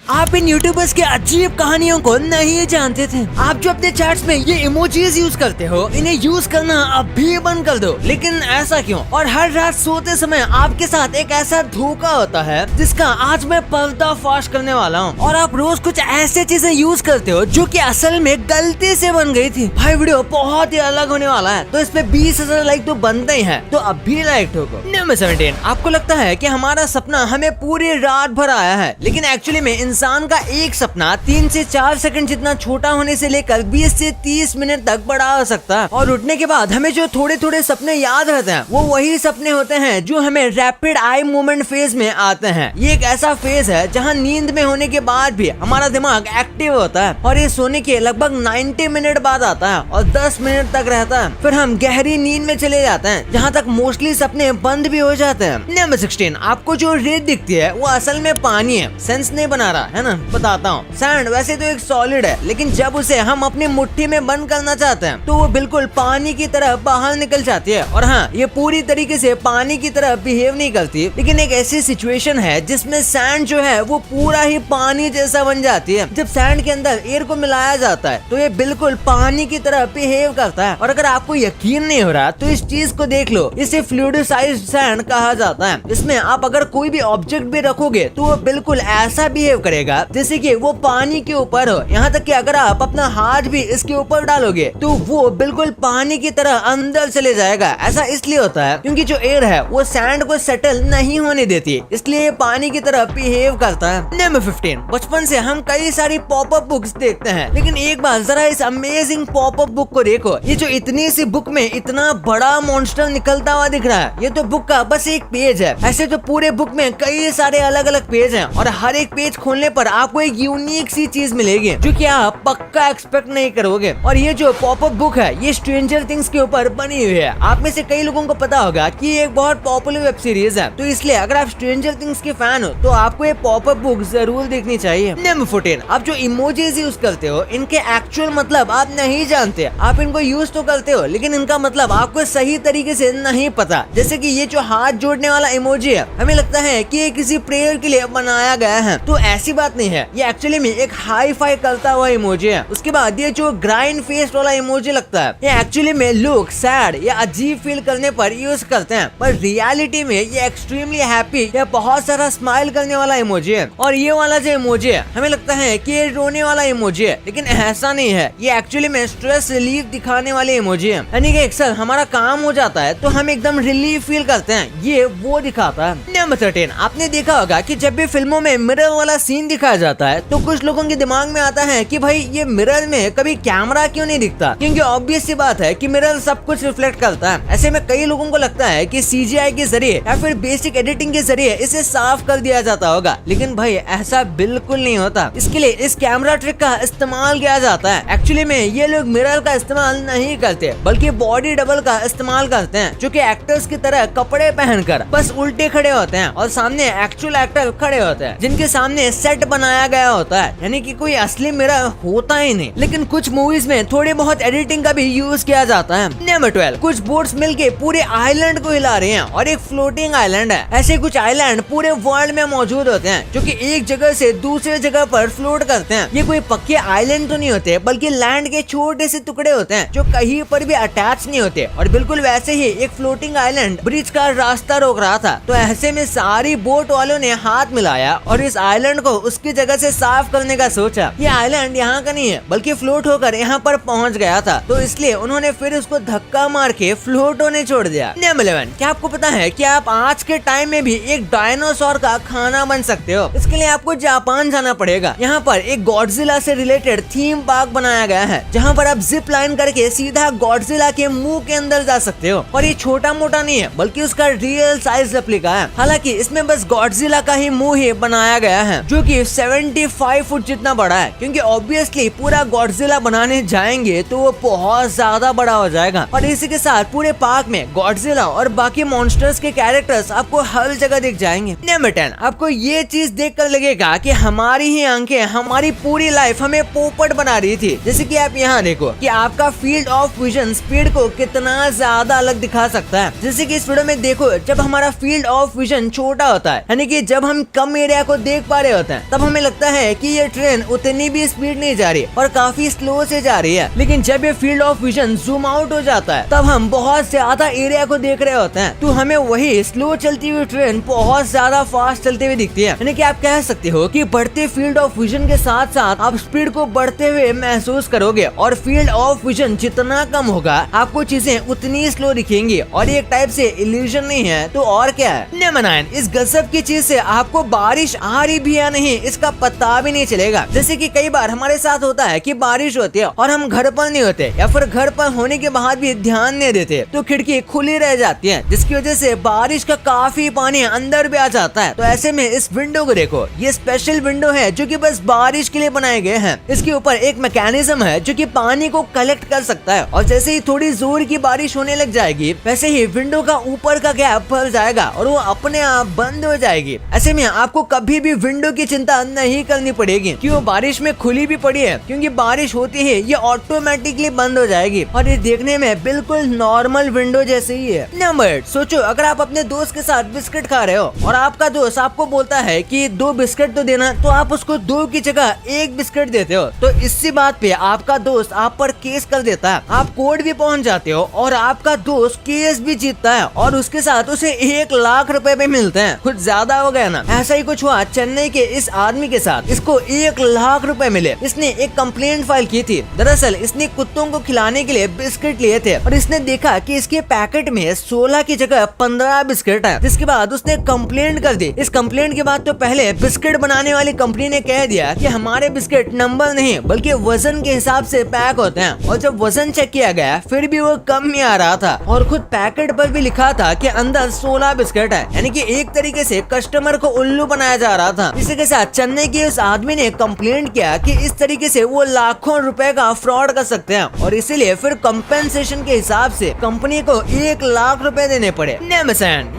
आप इन यूट्यूबर्स के अजीब कहानियों को नहीं जानते थे। आप जो अपने चैट्स में ये इमोजीज यूज करते हो, इन्हें यूज करना अभी बंद कर दो। लेकिन ऐसा क्यों? और हर रात सोते समय आपके साथ एक ऐसा धोखा होता है जिसका आज मैं पर्दाफाश करने वाला हूँ। और आप रोज कुछ ऐसे चीजें यूज करते हो जो कि असल में गलती से बन गई थी। भाई वीडियो बहुत ही अलग होने वाला है, तो इस पे 20,000 लाइक तो बनते ही है, तो अब भी लाइक ठोको। नंबर 17, आपको लगता है कि हमारा सपना हमें पूरी रात भर आया है, लेकिन एक्चुअली में इंसान का एक सपना 3 से 4 सेकंड जितना छोटा होने से लेकर 20 से 30 मिनट तक बड़ा हो सकता है। और उठने के बाद हमें जो थोड़े थोड़े सपने याद रहते हैं, वो वही सपने होते हैं जो हमें रैपिड आई मूवमेंट फेज में आते हैं। ये एक ऐसा फेज है जहाँ नींद में होने के बाद भी हमारा दिमाग एक्टिव होता है, और ये सोने के लगभग 90 मिनट बाद आता है और 10 मिनट तक रहता है। फिर हम गहरी नींद में चले जाते हैं, जहाँ तक मोस्टली सपने बंद भी हो जाते हैं। नंबर 16, आपको जो रेत दिखती है वो असल में पानी है। सेंस नहीं बना रहा है ना? बताता हूँ। सैंड वैसे तो एक सॉलिड है, लेकिन जब उसे हम अपनी मुट्ठी में बंद करना चाहते हैं तो वो बिल्कुल पानी की तरह बाहर निकल जाती है। और हाँ, ये पूरी तरीके से पानी की तरह बिहेव नहीं करती, लेकिन एक ऐसी सिचुएशन है जिसमें सैंड जो है वो पूरा ही पानी जैसा बन जाती है। जब सैंड के अंदर एयर को मिलाया जाता है तो ये बिल्कुल पानी की तरह बिहेव करता है। और अगर आपको यकीन नहीं हो रहा तो इस चीज को देख लो, इसे फ्लूइडिसाइज्ड सैंड कहा जाता है। इसमें आप अगर कोई भी ऑब्जेक्ट भी रखोगे तो वो बिल्कुल ऐसा बिहेव करेगा जैसे कि वो पानी के ऊपर हो। यहाँ तक कि अगर आप अपना हाथ भी इसके ऊपर डालोगे तो वो बिल्कुल पानी की तरह अंदर चले जाएगा। ऐसा इसलिए होता है क्योंकि जो एयर है वो सैंड को सेटल नहीं होने देती, इसलिए ये पानी की तरह बिहेव करता है। नंबर 15, बचपन से हम कई सारी पॉपअप बुक्स देखते हैं, लेकिन एक बार जरा इस अमेजिंग पॉपअप बुक को देखो। ये जो इतनी सी बुक में इतना बड़ा मॉन्स्टर निकलता हुआ दिख रहा है, ये तो बुक का बस एक पेज है। ऐसे तो पूरे बुक में कई सारे अलग अलग पेज हैं, और हर एक पेज खोलने पर आपको एक यूनिक सी चीज मिलेगी जो कि आप पक्का एक्सपेक्ट नहीं करोगे। और ये जो पॉपअप बुक है ये स्ट्रेंजर थिंग्स के ऊपर बनी हुई है। आप में से कई लोगों को पता होगा कि ये एक बहुत पॉपुलर वेब सीरीज है, तो इसलिए अगर आप स्ट्रेंजर थिंग्स के फैन हो तो आपको ये पॉपअप बुक जरूर देखनी चाहिए। नंबर 14, आप जो इमोजीज यूज करते हो इनके एक्चुअल मतलब आप नहीं जानते। आप इनको यूज तो करते हो, लेकिन इनका मतलब आपको सही तरीके से नहीं पता। जैसे कि ये जो हाथ जोड़ने वाला इमोजी है, हमें लगता है कि ये किसी प्रेयर के लिए बनाया गया है, तो ऐसी बात नहीं है। ये एक्चुअली में एक हाई फाई करता हुआ इमोजी है। उसके बाद ये जो ग्राइंड फेस वाला इमोजी लगता है, ये एक्चुअली में लोग सैड या अजीब फील करने पर यूज करते हैं, पर रियलिटी में ये एक्सट्रीमली हैप्पी या बहुत सारा स्माइल करने वाला इमोजी है। और ये वाला जो इमोजी है, हमें लगता है कि ये रोने वाला इमोजी है, लेकिन ऐसा नहीं है। ये एक्चुअली में स्ट्रेस रिलीफ दिखाने वाले इमोजी है, यानी कि अक्सर हमारा काम हो जाता है तो हम एकदम रिलीफ फील करते हैं, ये वो दिखाता है। नंबर 13, आपने देखा होगा कि जब भी फिल्मों में मिरर वाला सीन दिखाया जाता है तो कुछ लोगों के दिमाग में आता है कि भाई ये मिरर में कभी कैमरा क्यों नहीं दिखता, क्योंकि ऑब्वियस सी बात है कि मिरर सब कुछ रिफ्लेक्ट करता है। ऐसे में कई लोगों को लगता है कि CGI के जरिए या फिर बेसिक एडिटिंग के जरिए इसे साफ कर दिया जाता होगा, लेकिन भाई ऐसा बिल्कुल नहीं होता। इसके लिए इस कैमरा ट्रिक का इस्तेमाल किया जाता है। एक्चुअली में ये लोग मिरर का इस्तेमाल नहीं करते, बल्कि बॉडी डबल का इस्तेमाल करते हैं, जो कि एक्टर्स की तरह कपड़े पहनकर बस उल्टे खड़े होते हैं और सामने एक्चुअल एक्टर खड़े होते हैं, जिनके सामने सेट बनाया गया होता है, यानी कि कोई असली मिरर होता ही नहीं। लेकिन कुछ मूवीज में थोड़ी बहुत एडिटिंग का भी यूज किया जाता है। नंबर 12, कुछ बोट्स मिलके पूरे आइलैंड को हिला रहे हैं और एक फ्लोटिंग आइलैंड है। ऐसे कुछ आइलैंड पूरे वर्ल्ड में मौजूद होते हैं जो कि एक जगह से दूसरे जगह पर फ्लोट करते हैं। ये कोई पक्के आइलैंड तो नहीं होते, बल्कि लैंड के छोटे से टुकड़े होते हैं जो कहीं पर भी अटैच नहीं होते। और बिल्कुल वैसे ही एक फ्लोटिंग आइलैंड ब्रिज का रास्ता रोक रहा था, तो ऐसे में सारी बोट वालों ने हाथ मिलाया और इस आइलैंड को उसकी जगह से साफ करने का सोचा। ये आइलैंड यहाँ का नहीं है, बल्कि फ्लोट होकर यहाँ पर पहुँच गया था, तो इसलिए उन्होंने फिर उसको धक्का मार के फ्लोट होने छोड़ दिया। नंबर 11, क्या आपको पता है कि आप आज के टाइम में भी एक डायनासोर का खाना बन सकते हो? इसके लिए आपको जापान जाना पड़ेगा। यहाँ पर एक गॉडजिला से रिलेटेड थीम पार्क बनाया गया है, जहाँ पर आप जिप लाइन करके सीधा गॉडजिला के मुंह के अंदर जा सकते हो। और ये छोटा मोटा नहीं है, बल्कि उसका रियल साइज रेप्लिका है। हालांकि इसमें बस गॉडजिला का ही मुंह ही बनाया गया है, जो कि 75 फुट जितना बड़ा है, क्योंकि ऑब्वियसली पूरा गॉडजिला बनाने जाएंगे तो वो बहुत ज्यादा बड़ा हो जाएगा। और इसी के साथ पूरे पार्क में गॉडजिला और बाकी मॉन्स्टर्स के कैरेक्टर्स आपको हर जगह दिख जाएंगे। नंबर 10, आपको ये चीज देखकर लगेगा कि हमारी ही आंखें हमारी पूरी लाइफ हमें पोपट बना रही थी। जैसे कि आप यहाँ देखो कि आपका फील्ड ऑफ विजन स्पीड को कितना ज्यादा अलग दिखा सकता है। जैसे कि इस वीडियो में देखो, जब हमारा फील्ड ऑफ विजन छोटा होता है, यानी कि जब हम कम एरिया को देख पा रहे होते होते हैं तब हमें लगता है कि ये ट्रेन उतनी भी स्पीड नहीं जा रही और काफी स्लो से जा रही है, लेकिन जब ये field of vision zoom out हो जाता है तब हम बहुत ज्यादा एरिया को देख रहे होते हैं, तो हमें वही स्लो चलती हुई ट्रेन बहुत ज्यादा फास्ट चलते हुए दिखती है। यानी कि आप कह सकते हो कि बढ़ते फील्ड ऑफ विजन के साथ साथ आप स्पीड को बढ़ते हुए महसूस करोगे और फील्ड ऑफ विजन जितना कम होगा आपको चीजें उतनी स्लो दिखेंगी और ये एक टाइप से इल्यूजन नहीं है तो और क्या है। नंबर 9, इस गजब की चीज से आपको बारिश आ रही भी या नहीं इसका पता भी नहीं चलेगा। जैसे कि कई बार हमारे साथ होता है कि बारिश होती है और हम घर पर नहीं होते या फिर घर पर होने के बाद भी ध्यान नहीं देते तो खिड़की खुली रह जाती है, जिसकी वजह से बारिश का काफी पानी अंदर भी आ जाता है। तो ऐसे में इस विंडो को देखो, ये स्पेशल विंडो है जो कि बस बारिश के लिए बनाए गए हैं। इसके ऊपर एक मैकेनिज्म है जो कि पानी को कलेक्ट कर सकता है और जैसे ही थोड़ी जोर की बारिश होने लग जाएगी वैसे ही विंडो का ऊपर का गैप भर जाएगा और वो अपने आप बंद हो जाएगी। ऐसे में आपको कभी भी विंडो की चिंता नहीं करनी पड़ेगी कि वो बारिश में खुली भी पड़ी है, क्योंकि बारिश होती है ये ऑटोमेटिकली बंद हो जाएगी और ये देखने में बिल्कुल नॉर्मल विंडो जैसे ही है। नंबर 8, सोचो अगर आप अपने दोस्त के साथ बिस्किट खा रहे हो और आपका दोस्त आपको बोलता है कि 2 बिस्किट तो देना, तो आप उसको 2 की जगह 1 बिस्किट देते हो, तो इसी बात पे आपका दोस्त आप पर केस कर देता है। आप कोर्ट भी पहुंच जाते हो और आपका दोस्त केस भी जीतता है और उसके साथ उसे 1 लाख रुपए भी मिलते हैं। कुछ ज्यादा हो गया ना। ऐसा ही कुछ हुआ चेन्नई के इस आदमी के साथ। इसको 1 लाख रुपए मिले। इसने एक कंप्लेंट फाइल की थी। दरअसल इसने कुत्तों को खिलाने के लिए बिस्किट लिए थे और इसने देखा कि इसके पैकेट में 16 की जगह 15 बिस्किट है, जिसके बाद उसने कंप्लेंट कर दी। इस कंप्लेंट के बाद तो पहले बिस्किट बनाने वाली कंपनी ने कह दिया कि हमारे बिस्किट नंबर नहीं बल्कि वजन के हिसाब से पैक होते हैं, और जब वजन चेक किया गया फिर भी वो कम ही आ रहा था और खुद पैकेट पर भी लिखा था कि अंदर 16 बिस्किट है। यानी कि एक तरीके से कस्टमर को उल्लू बनाया जा रहा था। इसी के साथ चेन्नई के उस आदमी ने कंप्लेंट किया कि इस तरीके से वो लाखों रुपए का फ्रॉड कर सकते हैं और इसीलिए फिर कंपेंसेशन के हिसाब से कंपनी को 1 लाख रुपए देने पड़े।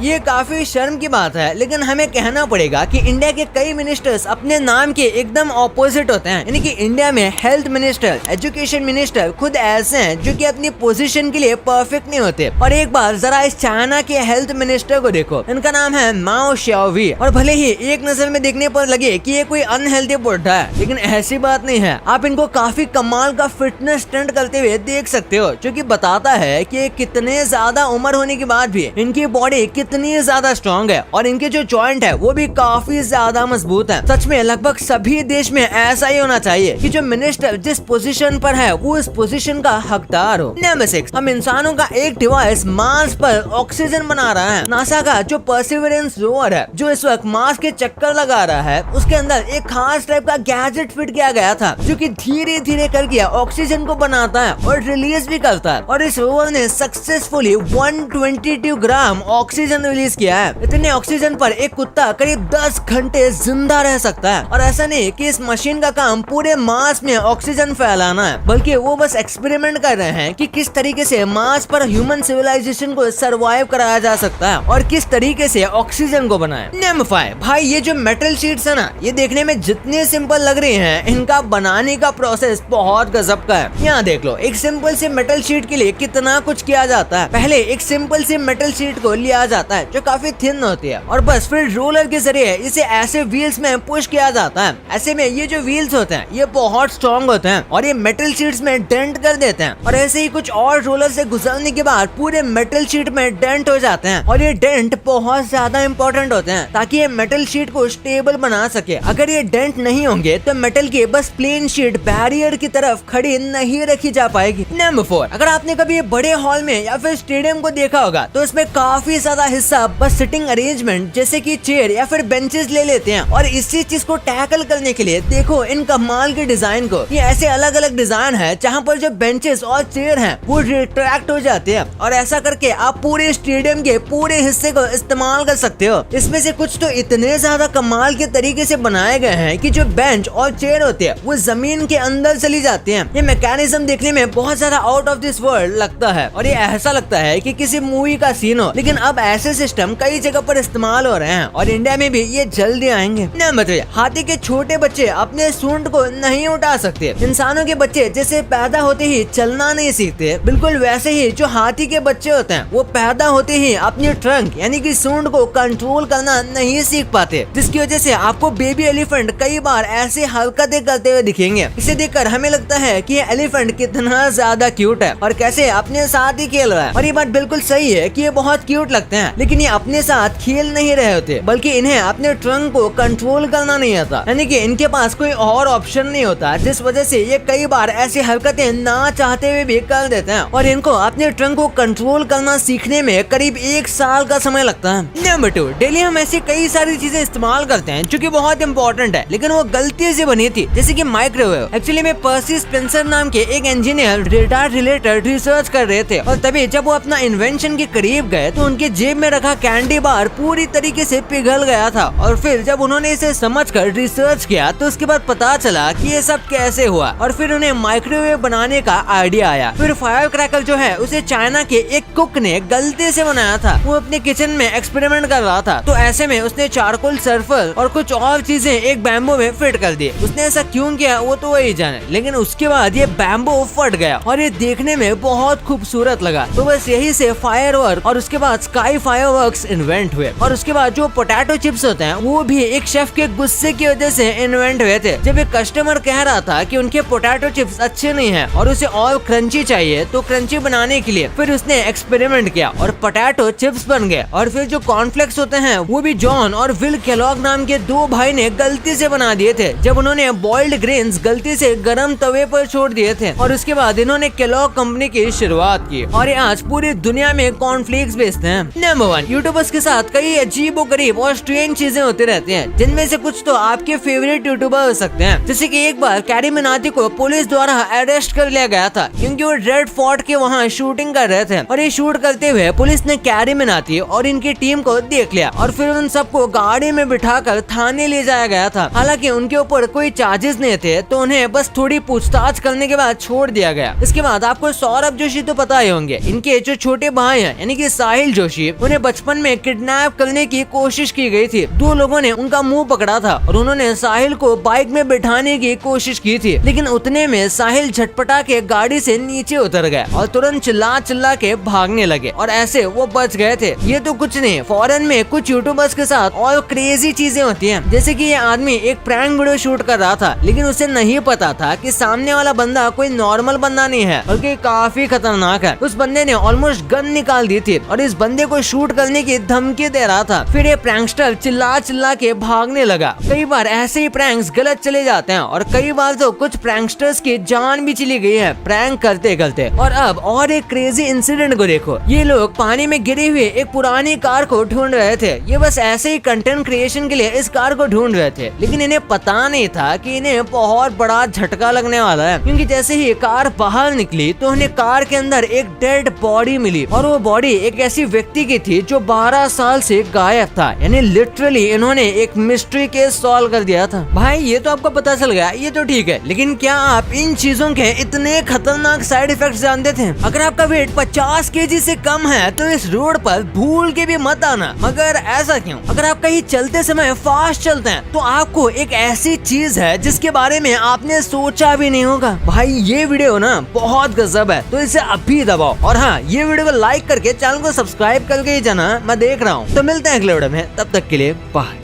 ये काफी शर्म की बात है, लेकिन हमें कहना पड़ेगा कि इंडिया के कई मिनिस्टर्स अपने नाम के एकदम ऑपोजिट होते हैं। यानी कि इंडिया में हेल्थ मिनिस्टर, एजुकेशन मिनिस्टर खुद ऐसे हैं जो कि अपनी पोजीशन के लिए परफेक्ट नहीं होते। और एक बार जरा इस चाइना के हेल्थ मिनिस्टर को देखो, इनका नाम है माओ शाओवी, और भले ही एक नजर में देखने पर लगे कि ये कोई अनहेल्दी बुढ़ा है, लेकिन ऐसी बात नहीं है। आप इनको काफी कमाल का फिटनेस स्टंट करते हुए देख सकते हो, जो कि बताता है कि कितने ज्यादा उम्र होने के बाद भी इनकी बॉडी कितनी ज्यादा स्ट्रॉन्ग है और इनके जो जॉइंट है वो भी काफी ज्यादा मजबूत है। सच में लगभग सभी देश में ऐसा ही होना चाहिए कि जो मिनिस्टर जिस पोजीशन पर है वो उस पोजीशन का हकदार हो। नंबर 6, हम इंसानों का एक डिवाइस मार्स पर ऑक्सीजन बना रहा है। नासा का जो परसिवरेंस रोवर है जो इस वक्त मार्स के चक्कर लगा रहा है, उसके अंदर एक खास टाइप का गैजेट फिट किया गया था जो कि धीरे धीरे करके ऑक्सीजन को बनाता है और रिलीज भी करता है। और इस रोवर ने सक्सेसफुली 122 ग्राम ऑक्सीजन रिलीज किया है। इतने ऑक्सीजन पर एक कुत्ता करीब 10 घंटे जिंदा रह सकता है। और ऐसा नहीं कि इस मशीन का काम पूरे मार्स में ऑक्सीजन फैलाना है, बल्कि वो बस एक्सपेरिमेंट कर रहे हैं कि किस तरीके से मार्स पर ह्यूमन सिविलाइजेशन को सरवाइव कराया जा सकता है और किस तरीके से ऑक्सीजन को बनाए। नंबर 5, भाई ये जो मेटल शीट्स है ना, ये देखने में जितने सिंपल लग रहे हैं, इनका बनाने का प्रोसेस बहुत गजब का है। यहाँ देख लो, एक सिंपल से मेटल शीट के लिए कितना कुछ किया जाता है। पहले एक सिंपल से मेटल शीट को लिया जाता है जो काफी थिन होती है और बस फिर रोलर के जरिए इसे ऐसे व्हील्स में पुश किया जाता है। ऐसे में ये जो व्हील्स होते हैं ये बहुत स्ट्रॉन्ग होते हैं और ये मेटल शीट्स में डेंट कर देते हैं, और ऐसे ही कुछ और रोलर से गुजरने के बाद पूरे मेटल शीट में डेंट हो जाते हैं। और ये डेंट बहुत ज्यादा इंपॉर्टेंट होते हैं ताकि ये मेटल शीट को स्टेबल बना सके। अगर ये डेंट नहीं होंगे तो मेटल की बस प्लेन शीट बैरियर की तरफ खड़ी नहीं रखी जा पाएगी। नंबर 4, अगर आपने कभी बड़े हॉल में या फिर स्टेडियम को देखा होगा तो इसमें काफी ज्यादा हिस्सा बस सिटिंग अरेंजमेंट जैसे कि चेयर या फिर बेंचेस ले लेते हैं। और इसी चीज को टैकल करने के लिए देखो इन कमाल के डिजाइन को। ये ऐसे अलग अलग डिजाइन है जहाँ पर जो बेंचेस और चेयर हैं वो रिट्रैक्ट हो जाते हैं और ऐसा करके आप पूरे स्टेडियम के पूरे हिस्से को इस्तेमाल कर सकते हो। इसमें से कुछ तो इतने ज्यादा कमाल के तरीके से बनाए गए हैं कि जो बेंच और चेयर होते हैं वो जमीन के अंदर चली जाती हैं। ये मैकेनिज्म देखने में बहुत ज्यादा आउट ऑफ दिस वर्ल्ड लगता है और ये ऐसा लगता है कि किसी मूवी का सीन हो, लेकिन अब ऐसे सिस्टम कई जगह पर इस्तेमाल हो रहे हैं और इंडिया में भी ये जल्दी आएंगे। नंबर 3, हाथी के छोटे बच्चे अपने सूंड को नहीं उठा सकते। इंसानों के बच्चे जैसे पैदा होते ही चलना नहीं सीखते, बिल्कुल वैसे ही जो हाथी के बच्चे होते हैं वो पैदा होते ही अपनी ट्रंक यानी कि सूंड को कंट्रोल करना नहीं सीख पाते, जिसकी वजह से आपको आपको बेबी एलिफेंट कई बार ऐसे हरकतें करते हुए दिखेंगे। इसे देखकर हमें लगता है कि ये एलिफेंट कितना ज्यादा क्यूट है और कैसे अपने साथ ही खेल रहा है। और ये बात बिल्कुल सही है कि ये बहुत क्यूट लगते हैं, लेकिन ये अपने साथ खेल नहीं रहे होते, बल्कि इन्हें अपने ट्रंक को कंट्रोल करना नहीं आता, यानी कि इनके पास कोई और ऑप्शन नहीं होता, जिस वजह से ये कई बार ऐसी हरकतें ना चाहते हुए भी कर देते हैं। और इनको अपने ट्रंक को कंट्रोल करना सीखने में करीब 1 साल का समय लगता है। नंबर 2, डेली हम ऐसी कई सारी चीजें इस्तेमाल करते हैं जो कि बहुत इंपॉर्टेंट है, लेकिन वो गलती से बनी थी, जैसे कि माइक्रोवेव। एक्चुअली में पर्सी स्पेंसर नाम के एक इंजीनियर डेटा रिलेटेड रिसर्च कर रहे थे, और तभी जब वो अपना इन्वेंशन के करीब गए तो उनके जेब में रखा कैंडी बार पूरी तरीके से पिघल गया था। और फिर जब उन्होंने इसे समझकर रिसर्च किया तो उसके बाद पता चला कि ये सब कैसे हुआ, और फिर उन्हें माइक्रोवेव बनाने का आइडिया आया। फिर फायर क्रैकर जो है उसे चाइना के एक कुक ने गलती से बनाया था। वो अपने किचन में एक्सपेरिमेंट कर रहा था, तो ऐसे में उसने चारकोल, सल्फर और कुछ और चीजें एक बैम्बू में फिट कर दी। उसने ऐसा क्यों किया वो तो वही जाने, लेकिन उसके बाद ये बैम्बू फट गया और ये देखने में बहुत खूबसूरत लगा। तो बस यही से फायरवर्क और उसके बाद स्काई फायरवर्क्स इन्वेंट हुए। और उसके बाद जो पोटैटो चिप्स होते हैं वो भी एक शेफ के गुस्से की वजह से इन्वेंट हुए थे। जब एक कस्टमर कह रहा था कि उनके पोटैटो चिप्स अच्छे नहीं हैं और उसे और क्रंची चाहिए, तो क्रंची बनाने के लिए फिर उसने एक्सपेरिमेंट किया और पोटैटो चिप्स बन गए। और फिर जो कॉर्नफ्लेक्स होते हैं वो भी जॉन और विल केलॉग नाम के 2 भाई ने गलती से बना दिए थे, जब उन्होंने बॉइल्ड ग्रेन्स गलती से गरम तवे पर छोड़ दिए थे। और उसके बाद इन्होंने केलॉग कंपनी की शुरुआत की और ये आज पूरी दुनिया में कॉर्नफ्लेक्स बेचते हैं। नंबर 1, यूट्यूबर्स के साथ कई अजीबोगरीब और स्ट्रेंज चीजें होती रहती हैं, जिनमें से कुछ तो आपके फेवरेट यूट्यूबर हो सकते हैं। जैसे कि एक बार कैरी मिनाटी को पुलिस द्वारा अरेस्ट कर लिया गया था, क्योंकि वो रेड फोर्ट के वहाँ शूटिंग कर रहे थे। और ये शूट करते हुए पुलिस ने कैरी मिनाटी और इनकी टीम को देख लिया और फिर उन सबको गाड़ी में बिठाकर थाने ले जाया गया था। हालांकि उनके ऊपर कोई चार्जेस नहीं थे, तो उन्हें बस थोड़ी पूछताछ करने के बाद छोड़ दिया गया। इसके बाद आपको सौरभ जोशी तो पता ही होंगे। इनके जो छोटे भाई हैं यानी कि साहिल जोशी, उन्हें बचपन में किडनैप करने की कोशिश की गई थी। 2 लोगों ने उनका मुंह पकड़ा था और उन्होंने साहिल को बाइक में बिठाने की कोशिश की थी, लेकिन उतने में साहिल झटपटा के गाड़ी से नीचे उतर गए और तुरंत चिल्ला के भागने लगे और ऐसे वो बच गए थे। ये तो कुछ नहीं, फॉरेन में कुछ यूट्यूबर्स के साथ और क्रेजी चीजें होती हैं। जैसे कि ये आदमी एक प्रैंक वीडियो शूट कर रहा था, लेकिन उसे नहीं पता था कि सामने वाला बंदा कोई नॉर्मल बंदा नहीं है, बल्कि काफी खतरनाक है। उस बंदे ने ऑलमोस्ट गन निकाल दी थी और इस बंदे को शूट करने की धमकी दे रहा था। फिर ये प्रैंकस्टर चिल्ला के भागने लगा। कई बार ऐसे ही प्रैंक्स गलत चले जाते हैं और कई बार तो कुछ प्रैंकस्टर्स की जान भी चली गई है प्रैंक करते करते। और अब और एक क्रेजी इंसिडेंट को देखो। ये लोग पानी में गिरी हुई एक पुरानी कार को ढूंढ रहे थे। ये बस ऐसे ही कंटेंट क्रिएशन के लिए इस कार को ढूंढ रहे थे, लेकिन इन्हें पता नहीं था कि इन्हें बहुत बड़ा झटका लगने वाला है, क्योंकि जैसे ही कार बाहर निकली तो उन्हें कार के अंदर एक डेड बॉडी मिली और वो बॉडी एक ऐसी व्यक्ति की थी जो 12 साल से गायब था। यानी लिटरली इन्होंने एक मिस्ट्री केस सॉल्व कर दिया था। भाई ये तो आपको पता चल गया, ये तो ठीक है, लेकिन क्या आप इन चीजों के इतने खतरनाक साइड इफेक्ट्स जानते थे? अगर आपका वेट 50 केजी से कम है तो इस रोड पर भूल के भी मत आना। मगर ऐसा क्यों? अगर आप कहीं चलते समय फास्ट चलते हैं तो आपको एक ऐसी चीज है जिसके बारे में आपने सोचा भी नहीं होगा। भाई ये वीडियो ना बहुत गजब है, तो इसे अभी दबाओ। और हाँ, ये वीडियो को लाइक करके चैनल को सब्सक्राइब करके ही जाना, मैं देख रहा हूँ। तो मिलते हैं अगले वीडियो में, तब तक के लिए बाय।